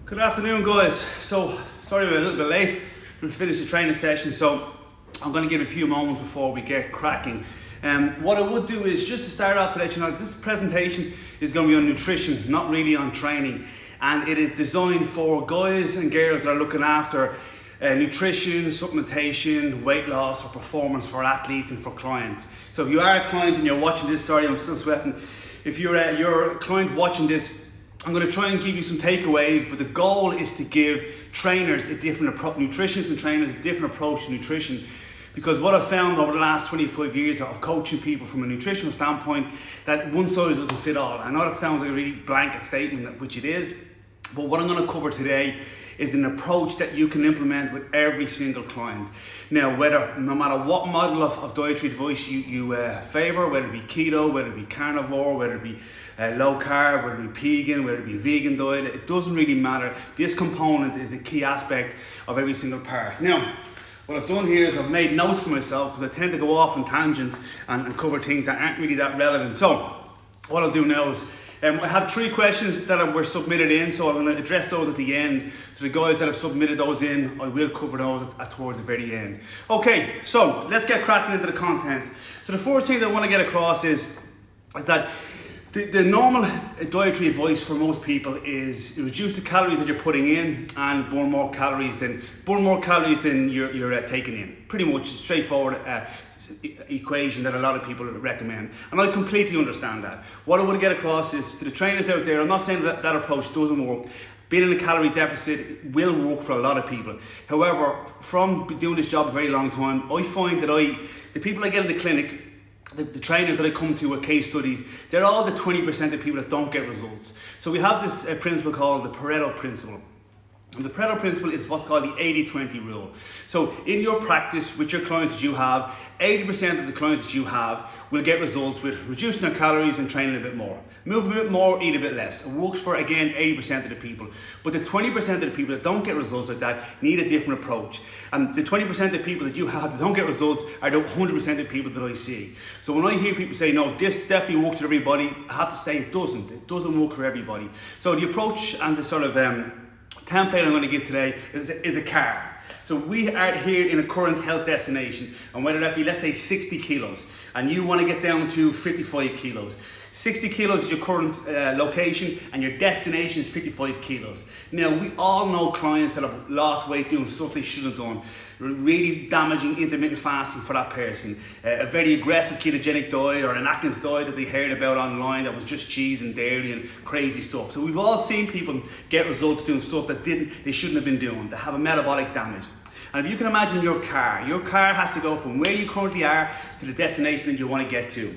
Good afternoon, guys. So, sorry we're a little bit late. We've finished the training session, so I'm going to give a few moments before we get cracking. What I would do is just to start off to let you know this presentation is going to be on nutrition, not really on training, and it is designed for guys and girls that are looking after nutrition, supplementation, weight loss, or performance for athletes and for clients. So if you are a client and you're watching this, sorry, I'm still sweating. If you're a client watching this, I'm going to try and give you some takeaways, but the goal is to give trainers a different approach, nutritionists and trainers a different approach to nutrition. Because what I've found over the last 25 years of coaching people from a nutritional standpoint, that one size doesn't fit all. I know that sounds like a really blanket statement, which it is, but what I'm going to cover today is an approach that you can implement with every single client. Now, no matter what model of dietary advice you favor, whether it be keto, whether it be carnivore, whether it be low carb, whether it be vegan, whether it be a vegan diet, it doesn't really matter. This component is a key aspect of every single part. Now, what I've done here is I've made notes for myself because I tend to go off on tangents and cover things that aren't really that relevant. So, what I'll do now is I have 3 questions that were submitted in, so I'm going to address those at the end. So the guys that have submitted those in, I will cover those towards the very end. Okay, so let's get cracking into the content. So the first thing that I want to get across is that the normal dietary advice for most people is reduce the calories that you're putting in and burn more calories than you're taking in. Pretty much straightforward equation that a lot of people recommend, and I completely understand that. What I want to get across is to the trainers out there, I'm not saying that approach doesn't work. Being in a calorie deficit will work for a lot of people. However, from doing this job a very long time, I find that the people I get in the clinic, the trainers that I come to with case studies, they're all the 20% of people that don't get results. So we have this principle called the Pareto Principle. And the Pareto Principle is what's called the 80-20 rule. So in your practice with your clients that you have, 80% of the clients that you have will get results with reducing their calories and training a bit more. Move a bit more, eat a bit less. It works for, again, 80% of the people. But the 20% of the people that don't get results like that need a different approach. And the 20% of the people that you have that don't get results are the 100% of the people that I see. So when I hear people say, no, this definitely works for everybody, I have to say it doesn't. It doesn't work for everybody. So the approach and the sort of template I'm going to give today is a car. So we are here in a current health destination, and whether that be, let's say, 60 kilos, and you want to get down to 55 kilos. 60 kilos is your current location, and your destination is 55 kilos. Now, we all know clients that have lost weight doing stuff they shouldn't have done, really damaging intermittent fasting for that person, a very aggressive ketogenic diet or an Atkins diet that they heard about online that was just cheese and dairy and crazy stuff. So we've all seen people get results doing stuff that they shouldn't have been doing, that have a metabolic damage. And if you can imagine your car has to go from where you currently are to the destination that you want to get to.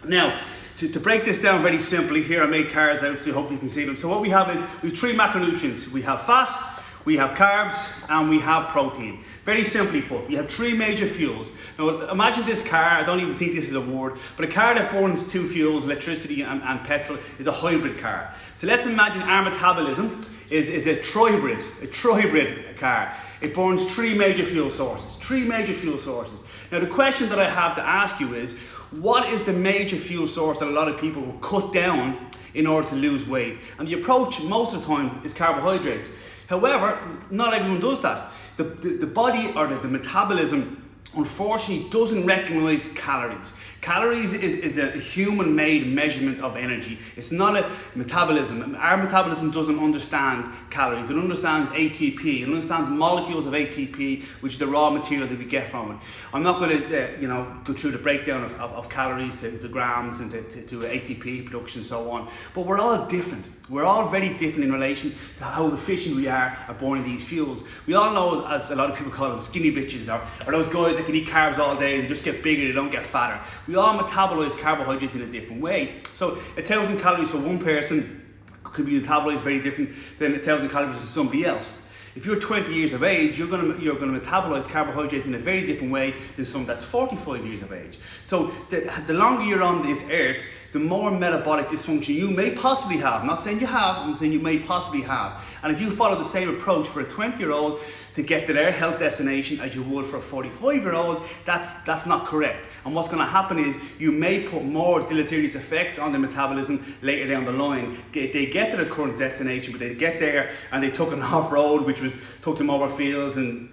Now, to break this down very simply, here I made cards out so hopefully you can see them. So what we have is, we have 3 macronutrients. We have fat, we have carbs, and we have protein. Very simply put, we have 3 major fuels. Now imagine this car, I don't even think this is a word, but a car that burns 2 fuels, electricity and petrol, is a hybrid car. So let's imagine our metabolism is a trihybrid car. It burns 3 major fuel sources. 3 major fuel sources. Now the question that I have to ask you is, what is the major fuel source that a lot of people will cut down in order to lose weight? And the approach most of the time is carbohydrates. However, not everyone does that. The body or the metabolism unfortunately doesn't recognize calories. Calories is a human-made measurement of energy. It's not a metabolism. Our metabolism doesn't understand calories. It understands ATP. It understands molecules of ATP, which is the raw material that we get from it. I'm not going to go through the breakdown of calories to the grams and to ATP production and so on. But we're all different. We're all very different in relation to how efficient we are at burning these fuels. We all know, as a lot of people call them, skinny bitches, or those guys that can eat carbs all day, they just get bigger, they don't get fatter. We all metabolize carbohydrates in a different way. So 1,000 calories for one person could be metabolized very different than 1,000 calories for somebody else. If you're 20 years of age, you're going to metabolize carbohydrates in a very different way than someone that's 45 years of age. So the longer you're on this earth, the more metabolic dysfunction you may possibly have. I'm not saying you have, I'm saying you may possibly have. And if you follow the same approach for a 20-year-old to get to their health destination as you would for a 45-year-old, that's not correct. And what's going to happen is you may put more deleterious effects on their metabolism later down the line. They get to the current destination, but they get there and they took an off-road, which took them over fields and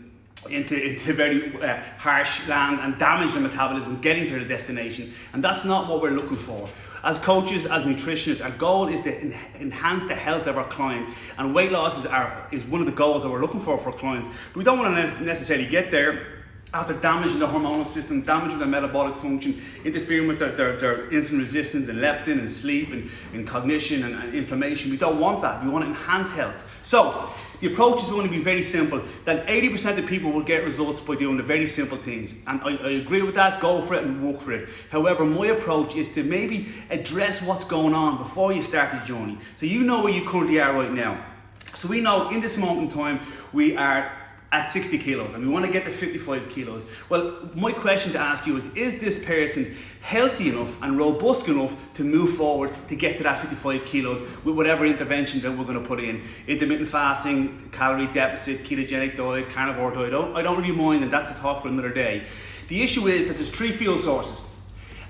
into very harsh land and damage the metabolism getting to the destination. And that's not what we're looking for. As coaches, as nutritionists, our goal is to enhance the health of our client, and weight loss is one of the goals that we're looking for clients. But we don't want to necessarily get there after damaging the hormonal system, damaging their metabolic function, interfering with their insulin resistance and leptin and sleep and cognition and inflammation. We don't want that. We want to enhance health. So the approach is going to be very simple. That 80% of people will get results by doing the very simple things. And I agree with that. Go for it and work for it. However, my approach is to maybe address what's going on before you start the journey. So you know where you currently are right now. So we know in this moment in time, we are at 60 kilos and we want to get to 55 kilos. Well, my question to ask you is this person healthy enough and robust enough to move forward to get to that 55 kilos with whatever intervention that we're going to put in? Intermittent fasting, calorie deficit, ketogenic diet, carnivore diet. I don't really mind, and that's a talk for another day. The issue is that there's 3 fuel sources.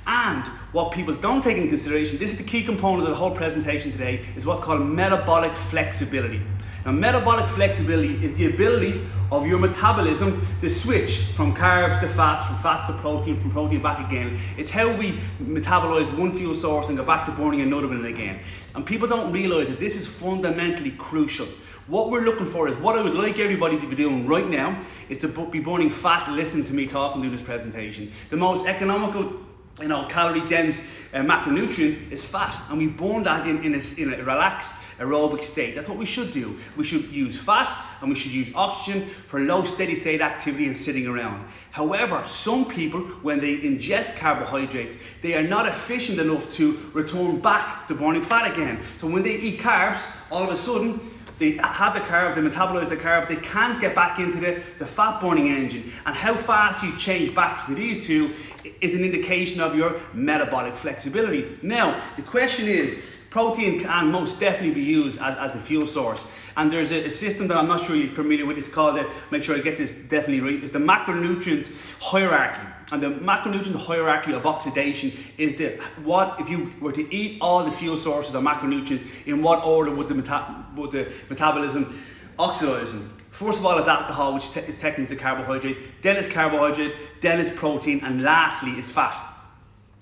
And what people don't take into consideration, this is the key component of the whole presentation today, is what's called metabolic flexibility. Now, metabolic flexibility is the ability of your metabolism to switch from carbs to fats, from fats to protein, from protein back again. It's how we metabolize one fuel source and go back to burning another one again. And people don't realize that this is fundamentally crucial. What we're looking for is, what I would like everybody to be doing right now is to be burning fat. Listen to me talk and do this presentation. The most economical, calorie dense macronutrient is fat, and we burn that in a relaxed aerobic state. That's what we should do. We should use fat and we should use oxygen for low steady state activity and sitting around. However, some people, when they ingest carbohydrates, they are not efficient enough to return back to burning fat again. So when they eat carbs, all of a sudden they have the carb, they metabolize the carb, they can't get back into the fat burning engine. And how fast you change back to these two is an indication of your metabolic flexibility. Now, the question is, protein can most definitely be used as a fuel source. And there's a system that I'm not sure you're familiar with. It's called, make sure I get this definitely right, it's the macronutrient hierarchy. And the macronutrient hierarchy of oxidation is if you were to eat all the fuel sources of macronutrients, in what order would the metabolism oxidize them? First of all, it's alcohol, which is technically the carbohydrate. Then it's carbohydrate, then it's protein, and lastly is fat.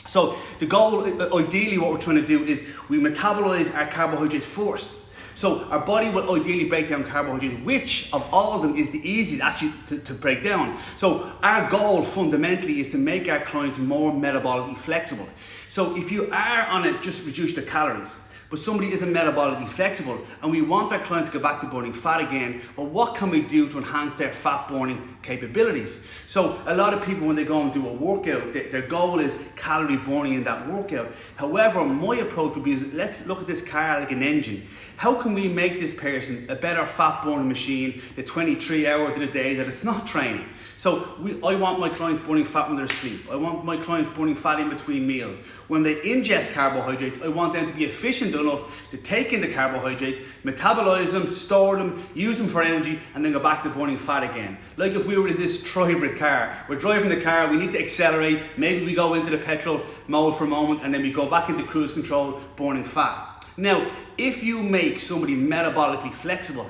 So the goal, ideally what we're trying to do is we metabolize our carbohydrates first. So our body will ideally break down carbohydrates, which of all of them is the easiest actually to break down. So our goal fundamentally is to make our clients more metabolically flexible. So if you are on it, just reduce the calories, but somebody isn't metabolically flexible and we want our clients to go back to burning fat again, well, what can we do to enhance their fat burning capabilities? So a lot of people, when they go and do a workout, their goal is calorie burning in that workout. However, my approach would be, let's look at this car like an engine. How can we make this person a better fat burning machine the 23 hours in a day that it's not training? So I want my clients burning fat when they're asleep. I want my clients burning fat in between meals. When they ingest carbohydrates, I want them to be efficient enough to take in the carbohydrates, metabolize them, store them, use them for energy, and then go back to burning fat again. Like if we were in this hybrid car, we're driving the car, we need to accelerate, maybe we go into the petrol mode for a moment, and then we go back into cruise control, burning fat. Now, if you make somebody metabolically flexible,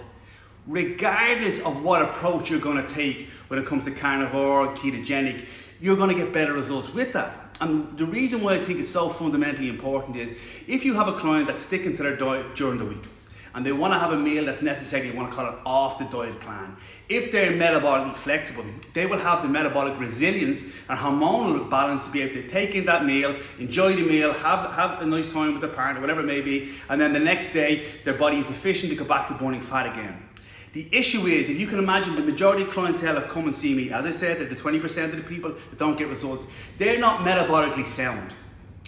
regardless of what approach you're going to take when it comes to carnivore, ketogenic, you're going to get better results with that. And the reason why I think it's so fundamentally important is, if you have a client that's sticking to their diet during the week and they want to have a meal that's necessarily, you want to call it off the diet plan, if they're metabolically flexible, they will have the metabolic resilience and hormonal balance to be able to take in that meal, enjoy the meal, have a nice time with their partner, whatever it may be, and then the next day their body is efficient to go back to burning fat again. The issue is, if you can imagine, the majority of clientele that come and see me, as I said, they're the 20% of the people that don't get results, they're not metabolically sound.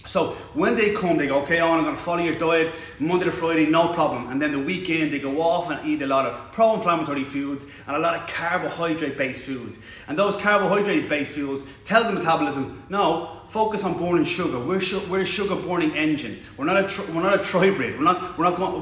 So when they come, they go, okay, I'm going to follow your diet Monday to Friday, no problem. And then the weekend, they go off and eat a lot of pro-inflammatory foods and a lot of carbohydrate-based foods. And those carbohydrate-based foods tell the metabolism, no, focus on burning sugar. We're a sugar-burning engine. We're not a tribrid.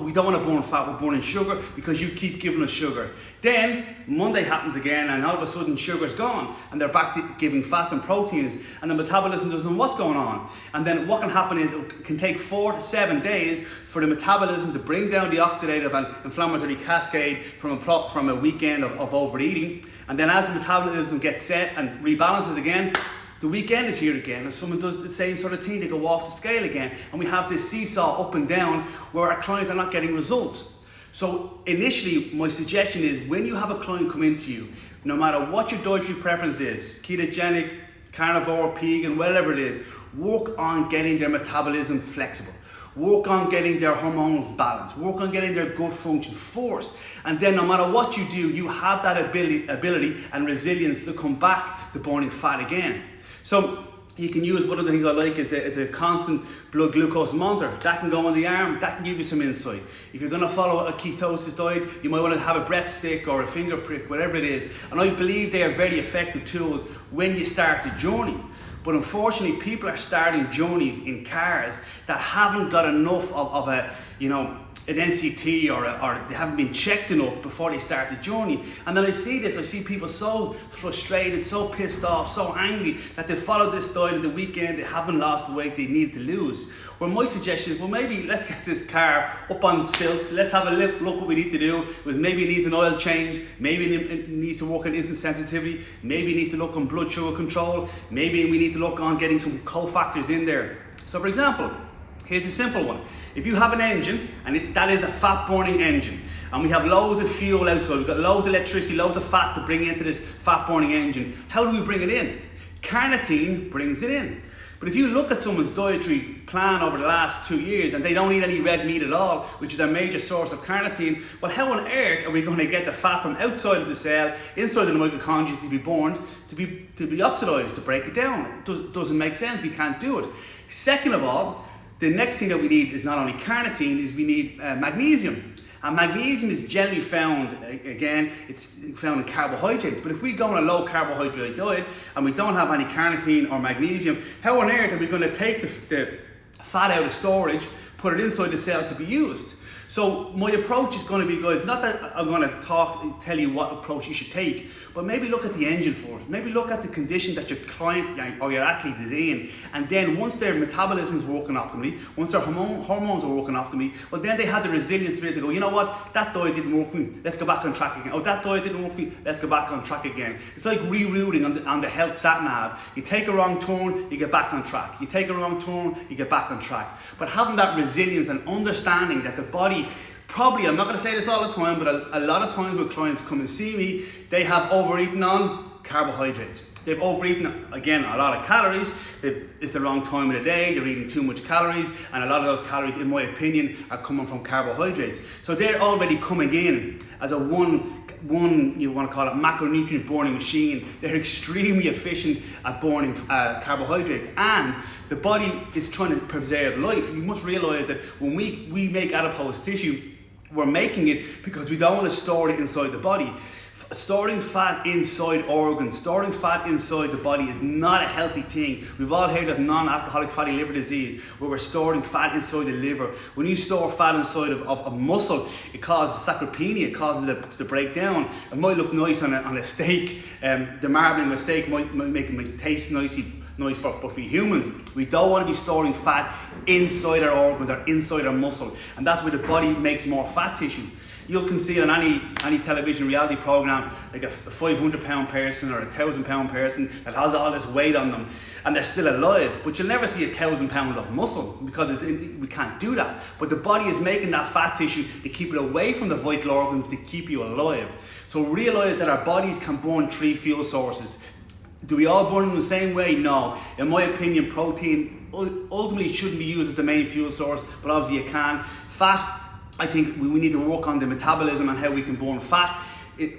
We don't want to burn fat. We're burning sugar because you keep giving us sugar. Then Monday happens again, and all of a sudden sugar's gone, and they're back to giving fats and proteins, and the metabolism doesn't know what's going on. And then what can happen is it can take 4 to 7 days for the metabolism to bring down the oxidative and inflammatory cascade from a weekend of overeating. And then as the metabolism gets set and rebalances again, the weekend is here again, and someone does the same sort of thing. They go off the scale again, and we have this seesaw up and down where our clients are not getting results. So initially, my suggestion is when you have a client come into you, no matter what your dietary preference is, ketogenic, carnivore, vegan, whatever it is, work on getting their metabolism flexible. Work on getting their hormones balanced. Work on getting their gut function first. And then no matter what you do, you have that ability and resilience to come back to burning fat again. So you can use, one of the things I like is a constant blood glucose monitor. That can go on the arm, that can give you some insight. If you're going to follow a ketosis diet, you might want to have a breadstick or a finger prick, whatever it is. And I believe they are very effective tools when you start the journey. But unfortunately, people are starting journeys in cars that haven't got enough of a, an NCT or they haven't been checked enough before they start the journey. And then I see people so frustrated, so pissed off, so angry that they followed this diet in the weekend, they haven't lost the weight they need to lose. Well, my suggestion is, well, maybe let's get this car up on stilts, let's have a look what we need to do. Maybe it needs an oil change, maybe it needs to work on insulin sensitivity, maybe it needs to look on blood sugar control, maybe we need to look on getting some cofactors in there. So for example, here's a simple one. If you have an engine, and that is a fat burning engine, and we have loads of fuel outside, we've got loads of electricity, loads of fat to bring into this fat burning engine, how do we bring it in? Carnitine brings it in. But if you look at someone's dietary plan over the last 2 years and they don't eat any red meat at all, which is a major source of carnitine, well, how on earth are we going to get the fat from outside of the cell, inside of the mitochondria to be burned, to be oxidized, to break it down? It doesn't make sense. We can't do it. Second of all, the next thing that we need is not only carnitine, is we need magnesium. And magnesium is generally found, again, it's found in carbohydrates. But if we go on a low carbohydrate diet and we don't have any carnitine or magnesium, how on earth are we going to take the fat out of storage, put it inside the cell to be used? So my approach is going to be, guys, not that I'm going to tell you what approach you should take, but maybe look at the engine first. Maybe look at the condition that your client or your athlete is in. And then once their metabolism is working optimally, once their hormones are working optimally, well, then they have the resilience to be able to go, you know what, that diet didn't work for me, let's go back on track again. Oh, that diet didn't work for me, let's go back on track again. It's like rerouting on the health sat nav. You take a wrong turn, you get back on track. You take a wrong turn, you get back on track. But having that resilience and understanding that the body, probably, I'm not going to say this all the time, but a lot of times when clients come and see me, they have overeaten on carbohydrates. They've overeaten, again, a lot of calories. It's the wrong time of the day, they're eating too much calories, and a lot of those calories, in my opinion, are coming from carbohydrates. So they're already coming in as a one you want to call it macronutrient burning machine. They're extremely efficient at burning carbohydrates, and the body is trying to preserve life. You must realize that when we make adipose tissue, we're making it because we don't want to store it inside the body. Storing fat inside organs, storing fat inside the body is not a healthy thing. We've all heard of non-alcoholic fatty liver disease, where we're storing fat inside the liver. When you store fat inside of muscle, it causes sarcopenia, it causes it to break down. It might look nice on a steak. The marbling of a steak might make it taste nice, but for humans, we don't want to be storing fat inside our organs or inside our muscle. And that's where the body makes more fat tissue. You can see on any television reality program, like a 500-pound person or a 1,000-pound person that has all this weight on them, and they're still alive. But you'll never see 1,000 pounds of muscle because we can't do that. But the body is making that fat tissue to keep it away from the vital organs to keep you alive. So realize that our bodies can burn 3 fuel sources. Do we all burn them the same way? No. In my opinion, protein ultimately shouldn't be used as the main fuel source, but obviously it can. Fat, I think we need to work on the metabolism and how we can burn fat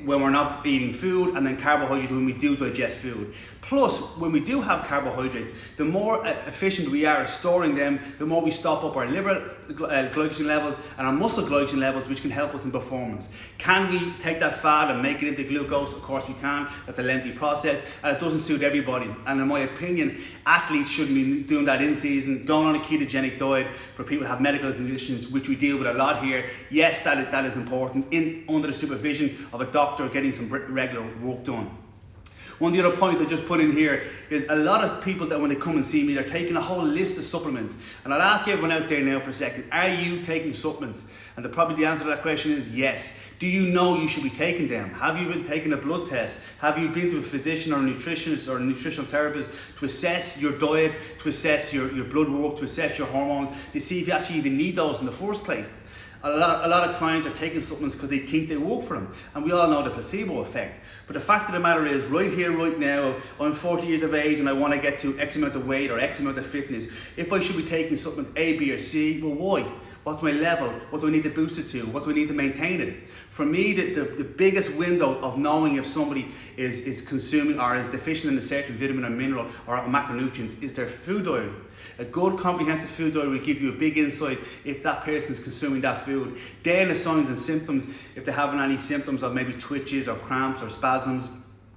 when we're not eating food, and then carbohydrates when we do digest food. Plus, when we do have carbohydrates, the more efficient we are at storing them, the more we stop up our liver glycogen levels and our muscle glycogen levels, which can help us in performance. Can we take that fat and make it into glucose? Of course we can. That's a lengthy process, and it doesn't suit everybody. And in my opinion, athletes shouldn't be doing that in season, going on a ketogenic diet for people who have medical conditions, which we deal with a lot here. Yes, that is important, under the supervision of a doctor, getting some regular work done. One of the other points I just put in here is a lot of people that when they come and see me, they're taking a whole list of supplements. And I'll ask everyone out there now for a second, are you taking supplements? And the answer to that question is yes. Do you know you should be taking them? Have you been taking a blood test? Have you been to a physician or a nutritionist or a nutritional therapist to assess your diet, to assess your blood work, to assess your hormones, to see if you actually even need those in the first place? A lot of clients are taking supplements because they think they work for them, and we all know the placebo effect. But the fact of the matter is, right here, right now, I'm 40 years of age and I want to get to X amount of weight or X amount of fitness. If I should be taking supplement A, B, or C, well, why? What's my level? What do I need to boost it to? What do I need to maintain it? For me, the biggest window of knowing if somebody is consuming or is deficient in a certain vitamin or mineral or a macronutrient is their food diary. A good comprehensive food diary will give you a big insight if that person is consuming that food. Then the signs and symptoms, if they're having any symptoms of maybe twitches or cramps or spasms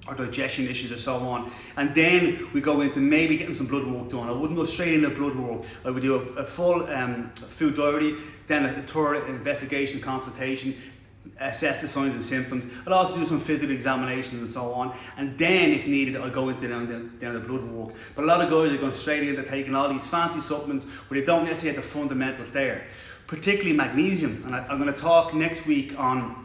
or digestion issues or so on. And then we go into maybe getting some blood work done. I wouldn't go straight into blood work. I would do a full food diary, then a thorough investigation, consultation, assess the signs and symptoms. I'll also do some physical examinations and so on, and then if needed I'll go into down the blood work. But a lot of guys are going straight into taking all these fancy supplements where they don't necessarily have the fundamentals there, particularly magnesium. And I'm going to talk next week on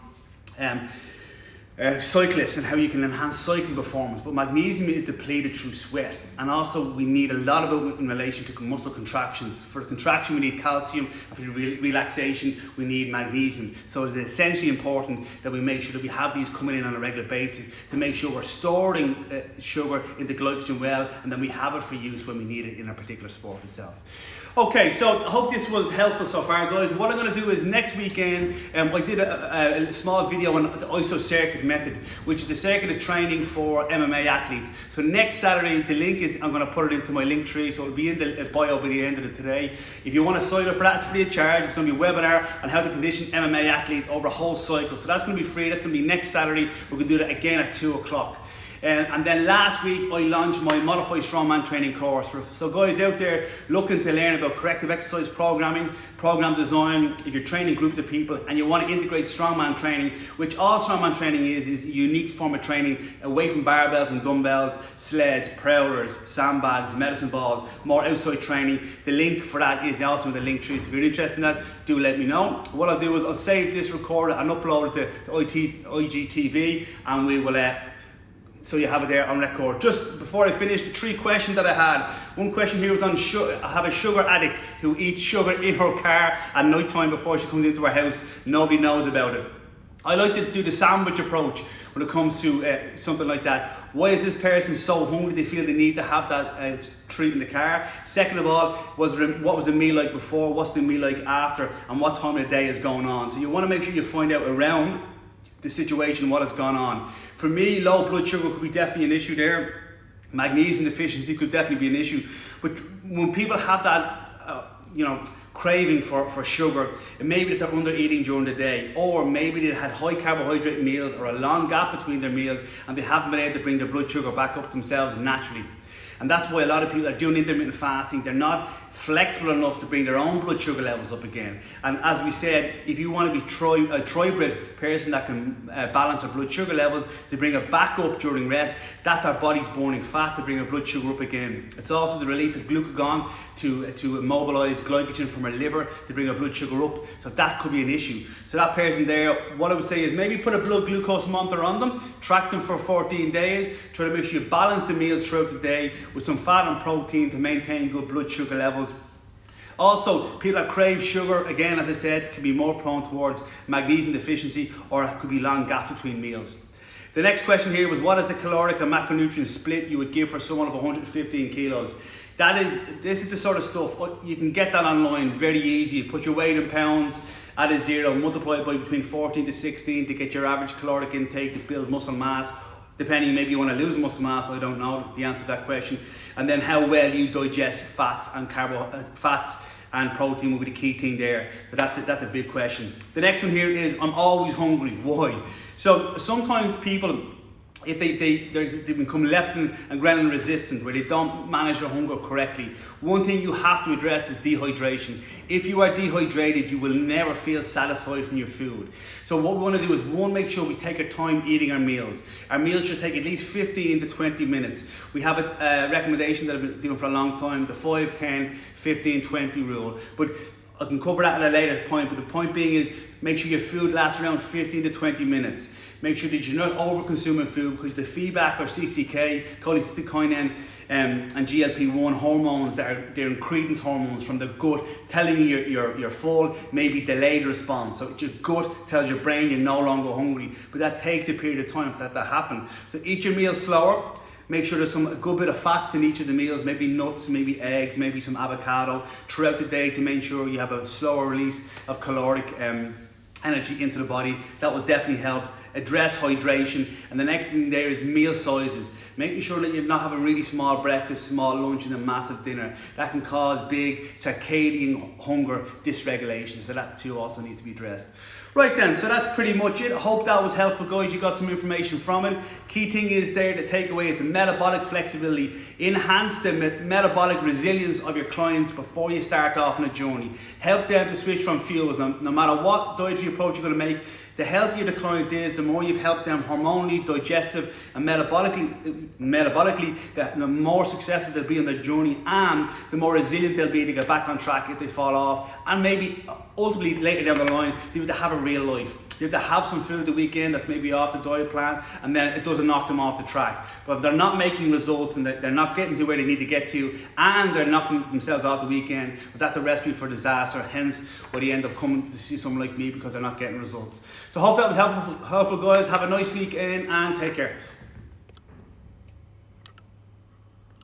cyclists and how you can enhance cycling performance. But magnesium is depleted through sweat, and also we need a lot of it in relation to muscle contractions. For contraction we need calcium, and for relaxation we need magnesium. So it's essentially important that we make sure that we have these coming in on a regular basis to make sure we're storing sugar into glycogen well, and then we have it for use when we need it in a particular sport itself. Okay, so I hope this was helpful so far, guys. What I'm going to do is next weekend, I did a small video on the ISO circuit method, which is the circuit of training for MMA athletes. So next Saturday, the link is, I'm going to put it into my link tree, so it'll be in the bio by the end of it today. If you want to sign up for that, it's free of charge. It's going to be a webinar on how to condition MMA athletes over a whole cycle. So that's going to be free. That's going to be next Saturday. We're going to do that again at 2 o'clock. And then last week I launched my Modified Strongman training course. So guys out there looking to learn about corrective exercise programming, program design, if you're training groups of people and you want to integrate strongman training, which all strongman training is a unique form of training away from barbells and dumbbells, sleds, prowlers, sandbags, medicine balls, more outside training. The link for that is also in the link tree. So if you're interested in that, do let me know. What I'll do is I'll save this recorded and upload it to IGTV, and we will so you have it there on record. Just before I finish, the 3 questions that I had. One question here was on sugar. I have a sugar addict who eats sugar in her car at night time before she comes into her house. Nobody knows about it. I like to do the sandwich approach when it comes to something like that. Why is this person so hungry they feel they need to have that treat in the car? Second of all, what was the meal like before? What's the meal like after? And what time of the day is going on? So you want to make sure you find out around the situation what has gone on. For me, low blood sugar could be definitely an issue there. Magnesium deficiency could definitely be an issue. But when people have that, craving for sugar, it may be that they're under eating during the day, or maybe they had high carbohydrate meals or a long gap between their meals and they haven't been able to bring their blood sugar back up themselves naturally. And that's why a lot of people are doing intermittent fasting. They're not flexible enough to bring their own blood sugar levels up again. And as we said, if you want to be a tribrid person that can balance our blood sugar levels to bring it back up during rest, that's our body's burning fat to bring our blood sugar up again. It's also the release of glucagon to immobilize glycogen from our liver to bring our blood sugar up. So that could be an issue. So that person there, what I would say is maybe put a blood glucose monitor on them, track them for 14 days, try to make sure you balance the meals throughout the day with some fat and protein to maintain good blood sugar levels. Also, people that crave sugar, again, as I said, can be more prone towards magnesium deficiency, or it could be long gaps between meals. The next question here was, what is the caloric and macronutrient split you would give for someone of 115 kilos? This is the sort of stuff, you can get that online very easy. You put your weight in pounds, add a 0, multiply it by between 14 to 16 to get your average caloric intake to build muscle mass. depending, maybe you want to lose muscle mass, I don't know the answer to that question. And then how well you digest fats and protein will be the key thing there. So that's a big question. The next one here is, I'm always hungry. Why? So sometimes people, if they become leptin and ghrelin resistant, where they don't manage their hunger correctly, one thing you have to address is dehydration. If you are dehydrated, you will never feel satisfied from your food. So what we want to do is, one, make sure we take our time eating our meals. Our meals should take at least 15 to 20 minutes. We have a recommendation that I've been doing for a long time, the 5, 10, 15, 20 rule. But I can cover that at a later point, but the point being is, make sure your food lasts around 15 to 20 minutes. Make sure that you're not over consuming food, because the feedback or CCK, cholecystokinin, and GLP-1 hormones, they're incretins hormones from the gut, telling you you're full, maybe delayed response. So your gut tells your brain you're no longer hungry, but that takes a period of time for that to happen. So eat your meals slower. Make sure there's a good bit of fats in each of the meals, maybe nuts, maybe eggs, maybe some avocado throughout the day, to make sure you have a slower release of caloric energy into the body. That will definitely help. Address hydration. And the next thing there is meal sizes. Making sure that you're not having really small breakfast, small lunch and a massive dinner. That can cause big circadian hunger dysregulation. So that too also needs to be addressed. Right then, so that's pretty much it. I hope that was helpful, guys. You got some information from it. Key thing is there, the takeaway is the metabolic flexibility. Enhance the metabolic resilience of your clients before you start off on a journey. Help them to switch from fuels. No matter what dietary approach you're going to make, the healthier the client is, the more you've helped them hormonally, digestive and metabolically, the more successful they'll be on their journey, and the more resilient they'll be to get back on track if they fall off. And maybe ultimately later down the line, they have to have a real life. They have to have some food the weekend that's maybe off the diet plan, and then it doesn't knock them off the track. But if they're not making results and they're not getting to where they need to get to, and they're knocking themselves off the weekend, but that's a recipe for disaster. Hence why they end up coming to see someone like me, because they're not getting results. So hopefully that was helpful guys. Have a nice weekend and take care.